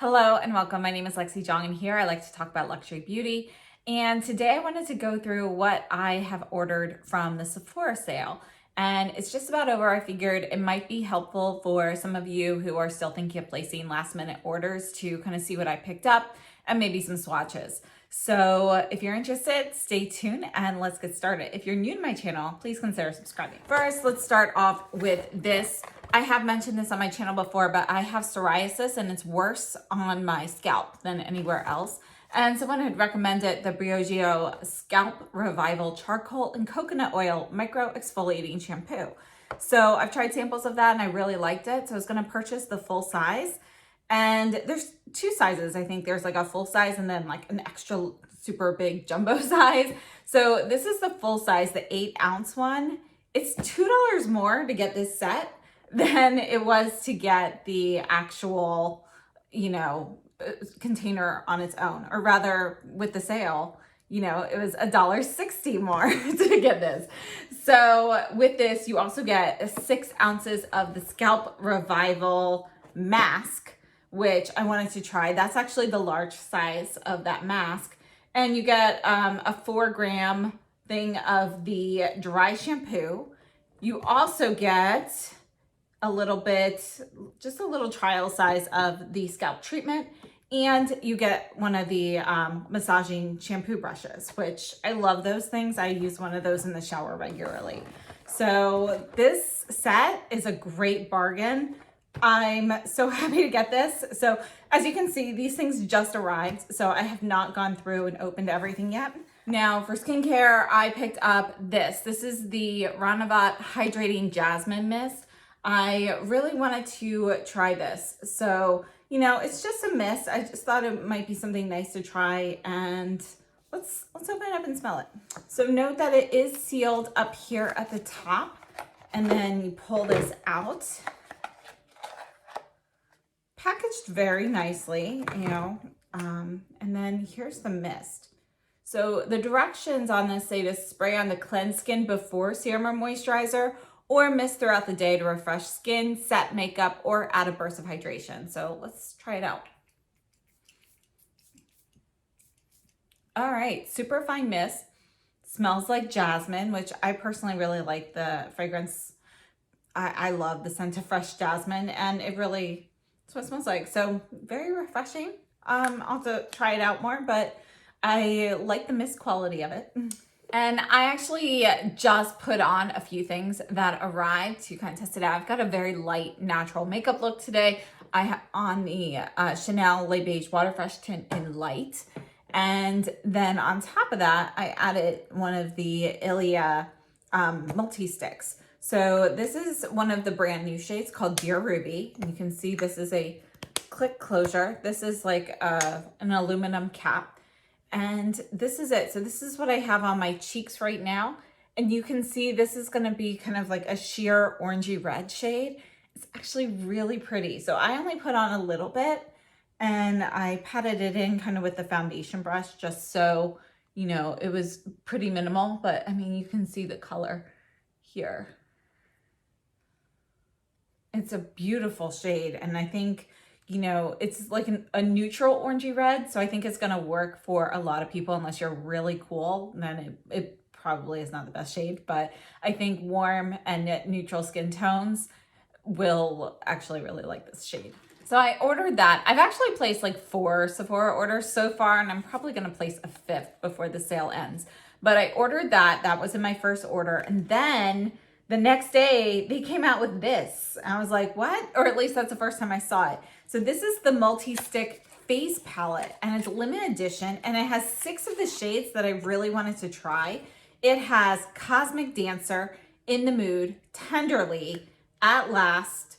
Hello and welcome. My name is Lexi Jong and here I like to talk about luxury beauty. And today I wanted to go through what I have ordered from the Sephora sale. And it's just about over. I figured it might be helpful for some of you who are still thinking of placing last minute orders to kind of see what I picked up and maybe some swatches. So if you're interested, stay tuned and let's get started. If you're new to my channel, please consider subscribing. First, let's start off with this. I have mentioned this on my channel before, but I have psoriasis and it's worse on my scalp than anywhere else. And someone had recommended the Briogeo Scalp Revival Charcoal and Coconut Oil Micro Exfoliating Shampoo. So I've tried samples of that and I really liked it. So I was gonna purchase the full size. And there's two sizes. I think there's like a full size and then like an extra super big jumbo size. So this is the full size, the 8-ounce one. It's $2 more to get this set than it was to get the actual, container on its own, or rather with the sale, it was $1.60 more to get this. So with this, you also get 6 ounces of the Scalp Revival mask, which I wanted to try. That's actually the large size of that mask. And you get a 4-gram thing of the dry shampoo. You also get a little bit, just a little trial size of the scalp treatment. And you get one of the massaging shampoo brushes, which I love those things. I use one of those in the shower regularly. So this set is a great bargain. I'm so happy to get this. So as you can see, these things just arrived. So I have not gone through and opened everything yet. Now for skincare, I picked up this. This is the Ranavat Hydrating Jasmine Mist. I really wanted to try this. So, it's just a mist. I just thought it might be something nice to try, and let's open it up and smell it. So note that it is sealed up here at the top, and then you pull this out. Packaged very nicely, and then here's the mist. So the directions on this say to spray on the cleansed skin before serum or moisturizer, or mist throughout the day to refresh skin, set makeup, or add a burst of hydration. So let's try it out. All right, super fine mist. Smells like jasmine, which I personally really like the fragrance. I love the scent of fresh jasmine, and that's what it smells like. So very refreshing. I'll have to try it out more, but I like the mist quality of it. And I actually just put on a few things that arrived to kind of test it out. I've got a very light, natural makeup look today. I have on the Chanel Le Beige Water Fresh Tint in Light. And then on top of that, I added one of the Ilia multi-sticks. So this is one of the brand new shades called Dear Ruby. And you can see this is a click closure. This is like an aluminum cap. And this is it. So this is what I have on my cheeks right now. And you can see this is going to be kind of like a sheer orangey red shade. It's actually really pretty. So I only put on a little bit and I patted it in kind of with the foundation brush just so, it was pretty minimal. But I mean, you can see the color here. It's a beautiful shade. And I think it's like a neutral orangey red. So I think it's going to work for a lot of people. Unless you're really cool, then it probably is not the best shade. But I think warm and neutral skin tones will actually really like this shade. So I ordered that. I've actually placed like 4 Sephora orders so far, and I'm probably going to place a 5th before the sale ends. But I ordered that. That was in my first order. And then the next day they came out with this. I was like, what? Or at least that's the first time I saw it. So this is the multi-stick face palette, and it's limited edition, and it has 6 of the shades that I really wanted to try. It has Cosmic Dancer, In the Mood, Tenderly, At Last,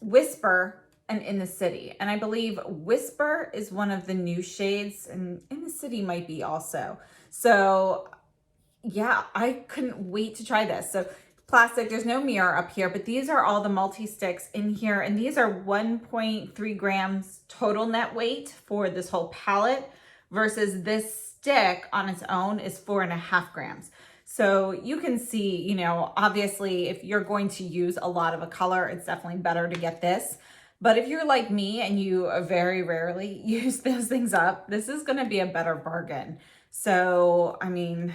Whisper, and In the City. And I believe Whisper is one of the new shades, and In the City might be also. So yeah, I couldn't wait to try this. So plastic, there's no mirror up here, but these are all the multi-sticks in here, and these are 1.3 grams total net weight for this whole palette versus this stick on its own is 4.5 grams. So you can see, obviously if you're going to use a lot of a color, it's definitely better to get this. But if you're like me and you very rarely use those things up, this is going to be a better bargain. So, I mean,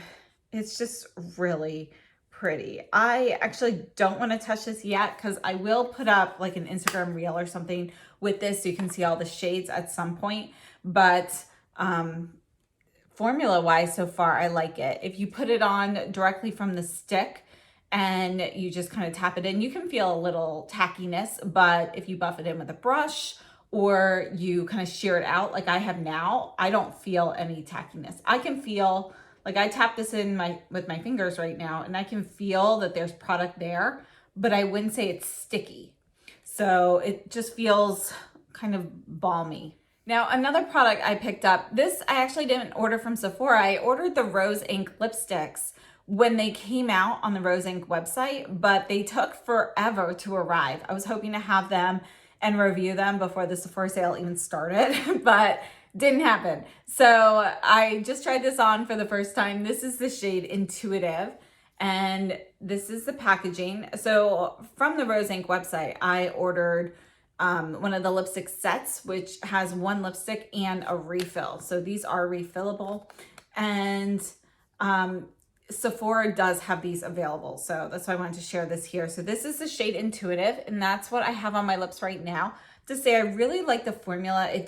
it's just really pretty. I actually don't want to touch this yet because I will put up like an Instagram reel or something with this so you can see all the shades at some point. But formula wise, so far, I like it. If you put it on directly from the stick and you just kind of tap it in, you can feel a little tackiness, but if you buff it in with a brush or you kind of shear it out like I have now, I don't feel any tackiness. I can feel, like I tap this in with my fingers right now and I can feel that there's product there, but I wouldn't say it's sticky. So it just feels kind of balmy. Now, another product I picked up, this I actually didn't order from Sephora. I ordered the Rose Ink lipsticks when they came out on the Rose Ink website, but they took forever to arrive. I was hoping to have them and review them before the Sephora sale even started, but didn't happen. So I just tried this on for the first time. This is the shade Intuitive, and this is the packaging. So from the Rose Ink website, I ordered one of the lipstick sets, which has one lipstick and a refill. So these are refillable, and Sephora does have these available. So that's why I wanted to share this here. So this is the shade Intuitive, and that's what I have on my lips right now. To say I really like the formula. It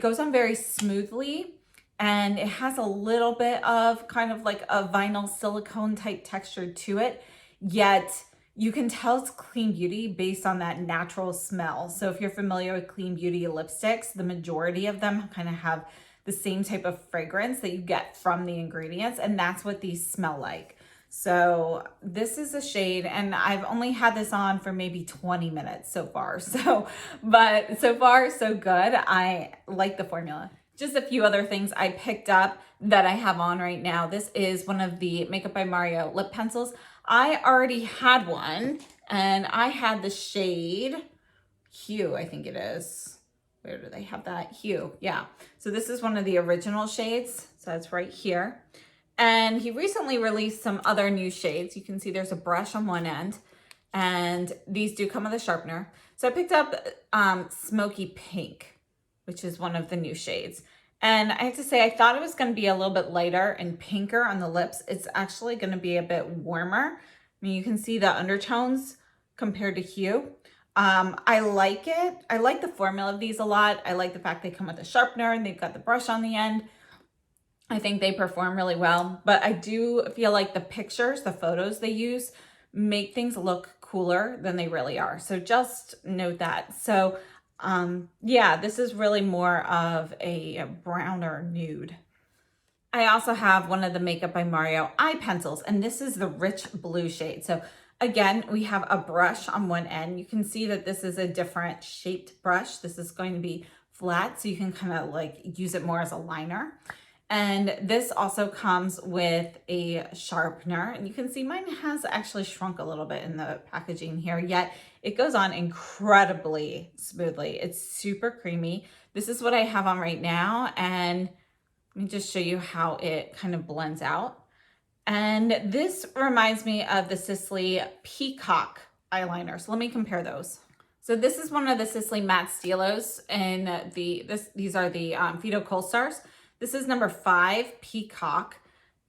goes on very smoothly, and it has a little bit of kind of like a vinyl silicone type texture to it, yet you can tell it's clean beauty based on that natural smell. So if you're familiar with clean beauty lipsticks, the majority of them kind of have the same type of fragrance that you get from the ingredients, and that's what these smell like. So this is a shade, and I've only had this on for maybe 20 minutes so far. But so far so good. I like the formula. Just a few other things I picked up that I have on right now. This is one of the Makeup by Mario lip pencils. I already had one, and I had the shade Hue, I think it is. Where do they have that? Hue, yeah. So this is one of the original shades. So it's right here. And he recently released some other new shades. You can see there's a brush on one end, and these do come with a sharpener. So I picked up Smoky Pink, which is one of the new shades. And I have to say, I thought it was going to be a little bit lighter and pinker on the lips. It's actually going to be a bit warmer. I mean, you can see the undertones compared to Hue. I like it. I like the formula of these a lot. I like the fact they come with a sharpener and they've got the brush on the end. I think they perform really well, but I do feel like the pictures, the photos they use, make things look cooler than they really are. So just note that. So yeah, this is really more of a browner nude. I also have one of the Makeup by Mario eye pencils, and this is the rich blue shade. So again, we have a brush on one end. You can see that this is a different shaped brush. This is going to be flat, so you can kind of like use it more as a liner. And this also comes with a sharpener, and you can see mine has actually shrunk a little bit in the packaging here, yet it goes on incredibly smoothly. It's super creamy. This is what I have on right now, and let me just show you how it kind of blends out. And this reminds me of the Sisley Peacock eyeliner. So let me compare those. So this is one of the Sisley Matte Stilos, and these are the Fido Kohl Stars. This is number 5, Peacock.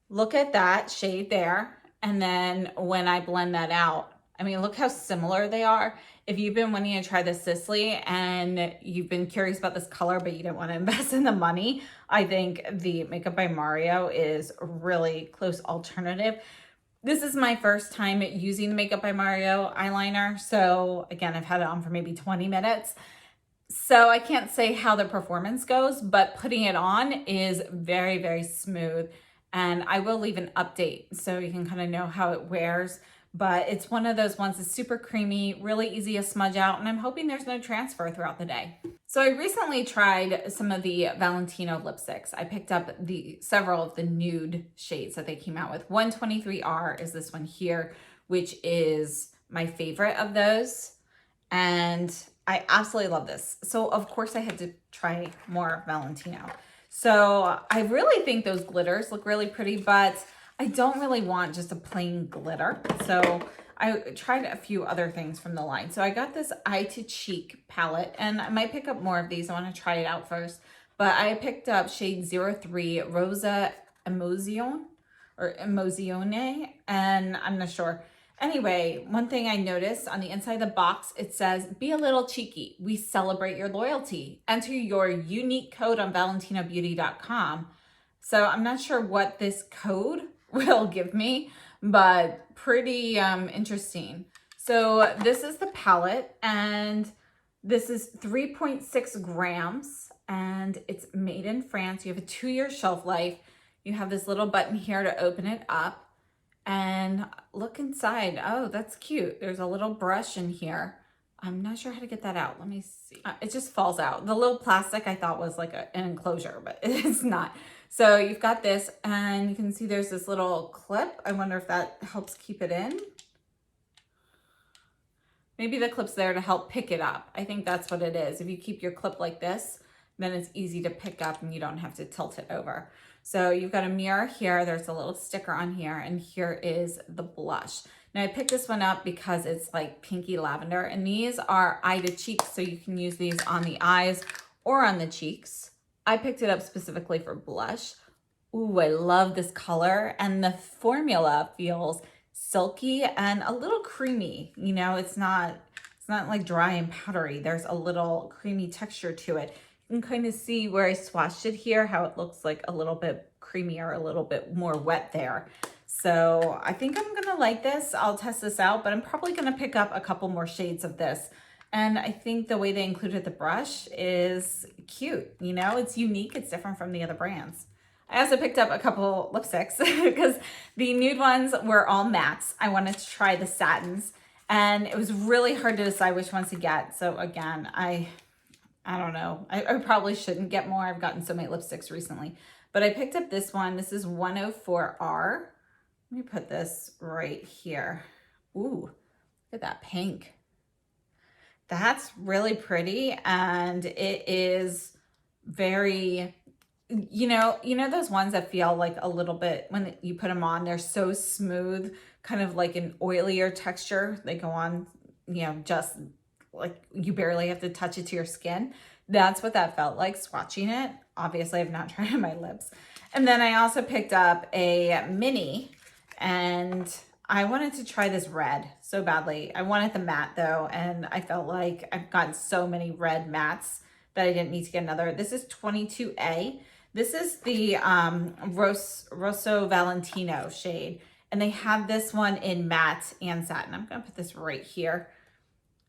Look at that shade there. And then when I blend that out, I mean, look how similar they are. If you've been wanting to try the Sisley and you've been curious about this color, but you didn't want to invest in the money, I think the Makeup by Mario is a really close alternative. This is my first time using the Makeup by Mario eyeliner. So again, I've had it on for maybe 20 minutes. So I can't say how the performance goes, but putting it on is very, very smooth. And I will leave an update so you can kind of know how it wears. But it's one of those ones that's super creamy, really easy to smudge out, and I'm hoping there's no transfer throughout the day. So I recently tried some of the Valentino lipsticks. I picked up several of the nude shades that they came out with. 123R is this one here, which is my favorite of those. And I absolutely love this. So of course I had to try more Valentino. So I really think those glitters look really pretty, but I don't really want just a plain glitter. So I tried a few other things from the line. So I got this Eye to Cheek palette, and I might pick up more of these. I want to try it out first. But I picked up shade 03 Rosa Emozione or Emozione, and I'm not sure. Anyway, one thing I noticed on the inside of the box, it says, be a little cheeky. We celebrate your loyalty. Enter your unique code on valentinobeauty.com. So I'm not sure what this code will give me, but pretty interesting. So this is the palette, and this is 3.6 grams, and it's made in France. You have a 2-year shelf life. You have this little button here to open it up, and look inside. Oh, that's cute. There's a little brush in here. I'm not sure how to get that out. Let me see. It just falls out. The little plastic I thought was like an enclosure, but it's not. So you've got this, and you can see there's this little clip. I wonder if that helps keep it in. Maybe the clip's there to help pick it up. I think that's what it is. If you keep your clip like this, then it's easy to pick up and you don't have to tilt it over. So you've got a mirror here. There's a little sticker on here, and here is the blush. Now I picked this one up because it's like pinky lavender, and these are eye to cheek, so you can use these on the eyes or on the cheeks. I picked it up specifically for blush. Ooh, I love this color, and the formula feels silky and a little creamy. You know, it's not like dry and powdery. There's a little creamy texture to it. You can kind of see where I swatched it here, how it looks like a little bit creamier, a little bit more wet there. So I think I'm gonna like this. I'll test this out, but I'm probably gonna pick up a couple more shades of this. And I think the way they included the brush is cute. You know, it's unique. It's different from the other brands. I also picked up a couple lipsticks because the nude ones were all mattes. I wanted to try the satins, and it was really hard to decide which ones to get. So again, I don't know. I probably shouldn't get more. I've gotten so many lipsticks recently. But I picked up this one. This is 104R. Let me put this right here. Ooh, look at that pink. That's really pretty, and it is very, you know those ones that feel like a little bit, when you put them on, they're so smooth, kind of like an oilier texture. They go on, you know, just like you barely have to touch it to your skin. That's what that felt like swatching it. Obviously, I've not tried it on my lips. And then I also picked up a mini, and I wanted to try this red so badly. I wanted the matte though, and I felt like I've gotten so many red mattes that I didn't need to get another. This is 22A. This is the Rosso Valentino shade, and they have this one in matte and satin. I'm gonna put this right here.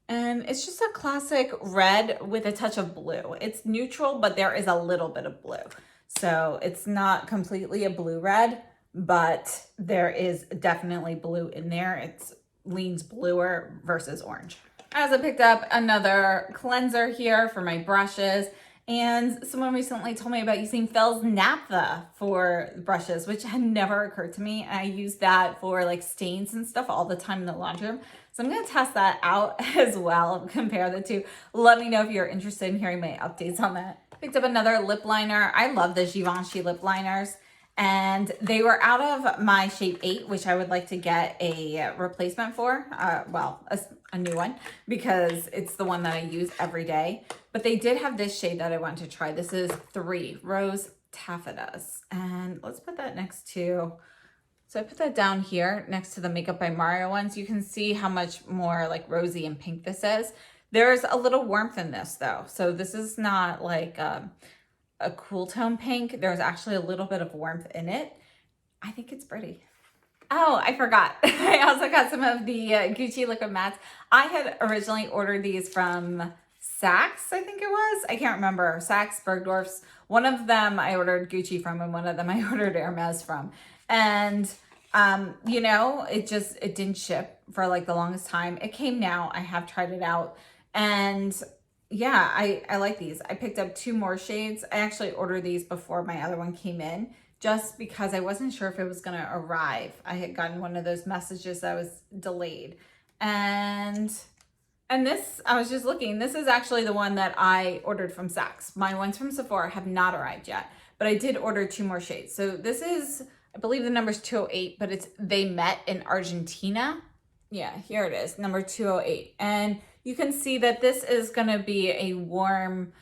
And it's just a classic red with a touch of blue. It's neutral, but there is a little bit of blue. So it's not completely a blue red, but there is definitely blue in there. It leans bluer versus orange. I also picked up another cleanser here for my brushes, and someone recently told me about using Fel's Naphtha for brushes, which had never occurred to me. I use that for like stains and stuff all the time in the laundry room. So I'm gonna test that out as well, compare the two. Let me know if you're interested in hearing my updates on that. Picked up another lip liner. I love the Givenchy lip liners, and they were out of my shade 8, which I would like to get a replacement for, a new one, because it's the one that I use every day. But they did have this shade that I want to try. This is 3 Rose Taffetas, and let's put that next to, so I put that down here next to the Makeup by Mario ones. You can see how much more like rosy and pink this is. There's a little warmth in this though. So this is not like a cool tone pink. There's actually a little bit of warmth in it. I think it's pretty. Oh, I forgot. I also got some of the Gucci liquid mattes. I had originally ordered these from Saks, I think it was. I can't remember. Saks, Bergdorf's. One of them I ordered Gucci from, and one of them I ordered Hermes from. And you know, it didn't ship for like the longest time. It came now. I have tried it out, and yeah, I like these. I picked up 2 more shades. I actually ordered these before my other one came in, just because I wasn't sure if it was gonna arrive. I had gotten one of those messages that was delayed. And this, I was just looking, this is actually the one that I ordered from Saks. My ones from Sephora have not arrived yet, but I did order 2 more shades. So this is I believe the number's 208, but it's They Met in Argentina. Yeah, here it is, number 208. And you can see that this is gonna be a warm,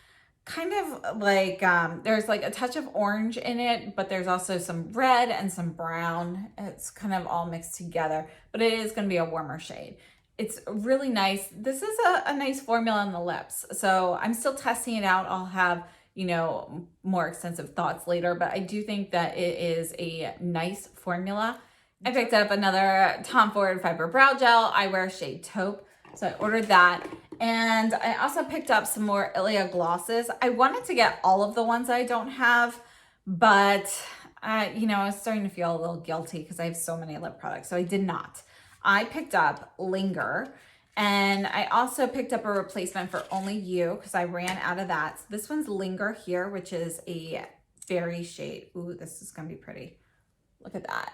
kind of like, there's like a touch of orange in it, but there's also some red and some brown. It's kind of all mixed together, but it is gonna be a warmer shade. It's really nice. This is a nice formula on the lips. So I'm still testing it out. I'll have, you know, more extensive thoughts later, but I do think that it is a nice formula. I picked up another Tom Ford Fiber Brow Gel. I wear shade Taupe, so I ordered that. And I also picked up some more Ilia glosses. I wanted to get all of the ones I don't have, but you know, I was starting to feel a little guilty because I have so many lip products, so I did not. I picked up Linger, and I also picked up a replacement for Only You because I ran out of that. So this one's Linger here, which is a berry shade. Ooh, this is gonna be pretty. Look at that.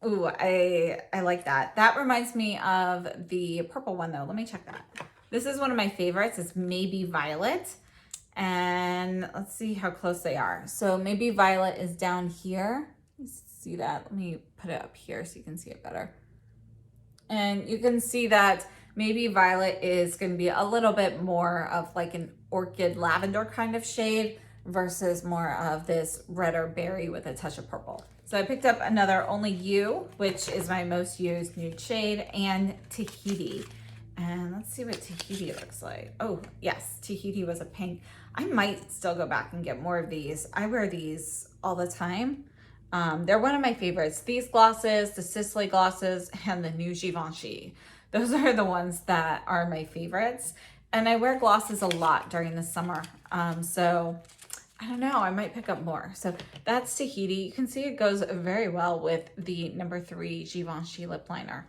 Ooh, I like that. That reminds me of the purple one though. Let me check that. This is one of my favorites. It's Maybe Violet. And let's see how close they are. So Maybe Violet is down here. Let's see that. Let me put it up here so you can see it better. And you can see that Maybe Violet is going to be a little bit more of like an orchid lavender kind of shade versus more of this redder berry with a touch of purple. So I picked up another Only You, which is my most used nude shade, and Tahiti. And let's see what Tahiti looks like. Oh, yes, Tahiti was a pink. I might still go back and get more of these. I wear these all the time. They're one of my favorites. These glosses, the Sicily glosses, and the new Givenchy. Those are the ones that are my favorites. And I wear glosses a lot during the summer. So I don't know, I might pick up more. So that's Tahiti. You can see it goes very well with the number 3 Givenchy lip liner.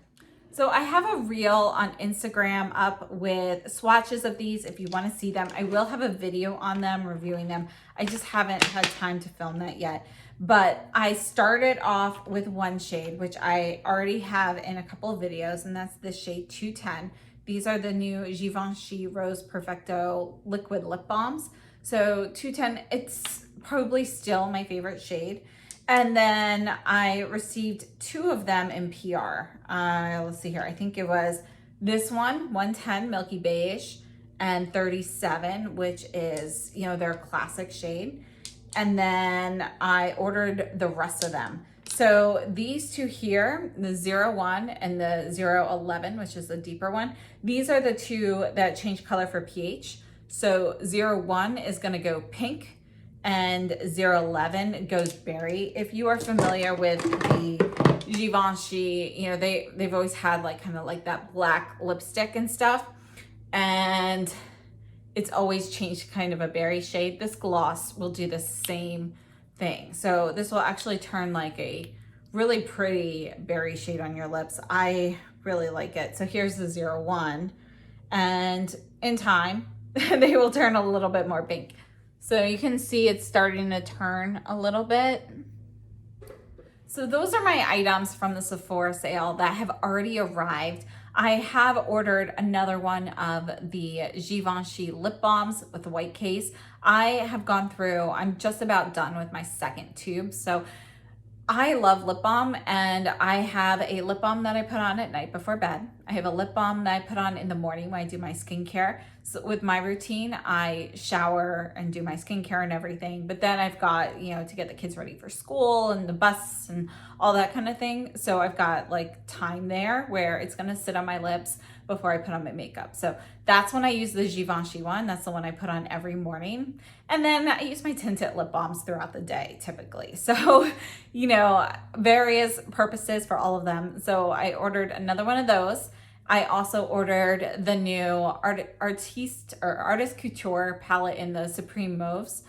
So I have a reel on Instagram up with swatches of these if you want to see them. I will have a video on them, reviewing them. I just haven't had time to film that yet. But I started off with one shade, which I already have in a couple of videos, and that's the shade 210. These are the new Givenchy Rose Perfecto liquid lip balms. So 210, it's probably still my favorite shade. And then I received 2 of them in PR. Let's see here. I think it was this one, 110 Milky Beige, and 37, which is, you know, their classic shade. And then I ordered the rest of them. So these 2 here, the 01 and the 011, which is the deeper one, these are the 2 that change color for pH. So 01 is gonna go pink, and 011 goes berry. If you are familiar with the Givenchy, you know, they've always had like kind of like that black lipstick and stuff, and it's always changed kind of a berry shade. This gloss will do the same thing. So this will actually turn like a really pretty berry shade on your lips. I really like it. So here's the 01, and in time, they will turn a little bit more pink. So you can see it's starting to turn a little bit. So those are my items from the Sephora sale that have already arrived. I have ordered another one of the Givenchy lip balms with the white case. I have gone through, I'm just about done with my second tube. So I love lip balm, and I have a lip balm that I put on at night before bed. I have a lip balm that I put on in the morning when I do my skincare. So with my routine, I shower and do my skincare and everything, but then I've got, you know, to get the kids ready for school and the bus and all that kind of thing. So I've got like time there where it's gonna sit on my lips before I put on my makeup. So that's when I use the Givenchy one. That's the one I put on every morning. And then I use my tinted lip balms throughout the day typically. So, you know, various purposes for all of them. So I ordered another one of those. I also ordered the new Artist Couture palette in the Supreme Mauves.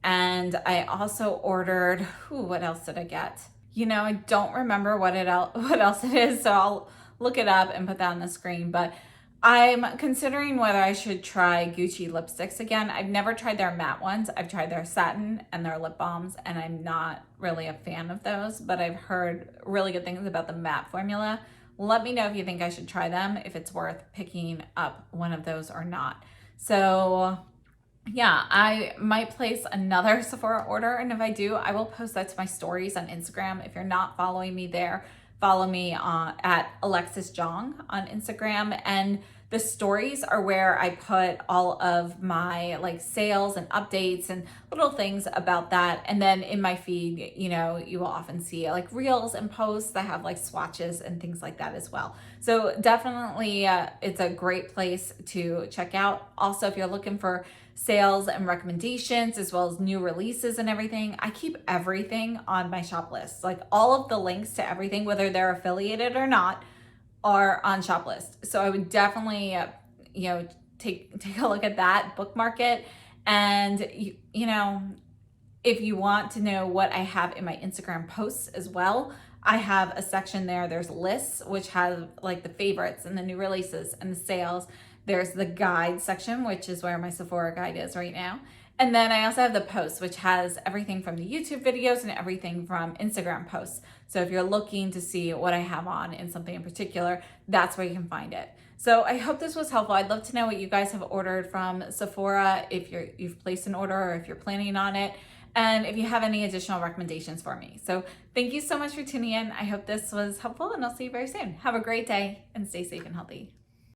And I also ordered, what else did I get? You know, I don't remember what else it is. So I'll look it up and put that on the screen. But I'm considering whether I should try Gucci lipsticks again. I've never tried their matte ones. I've tried their satin and their lip balms, and I'm not really a fan of those, but I've heard really good things about the matte formula. Let me know if you think I should try them, if it's worth picking up one of those or not. So Yeah, I might place another Sephora order, and if I do, I will post that to my stories on Instagram. If you're not following me there, follow me at Alexis Jong on Instagram. And the stories are where I put all of my like sales and updates and little things about that. And then in my feed, you know, you will often see like reels and posts that have like swatches and things like that as well. So definitely, it's a great place to check out. Also, if you're looking for sales and recommendations as well as new releases and everything, I keep everything on my shop list. Like all of the links to everything, whether they're affiliated or not, are on shop list. So I would definitely, you know, take a look at that, bookmark it, and you know, if you want to know what I have in my Instagram posts as well, I have a section there. There's lists, which have like the favorites and the new releases and the sales. There's the guide section, which is where my Sephora guide is right now. And then I also have the posts, which has everything from the YouTube videos and everything from Instagram posts. So if you're looking to see what I have on in something in particular, that's where you can find it. So I hope this was helpful. I'd love to know what you guys have ordered from Sephora, if you've placed an order or if you're planning on it, and if you have any additional recommendations for me. So thank you so much for tuning in. I hope this was helpful, and I'll see you very soon. Have a great day and stay safe and healthy.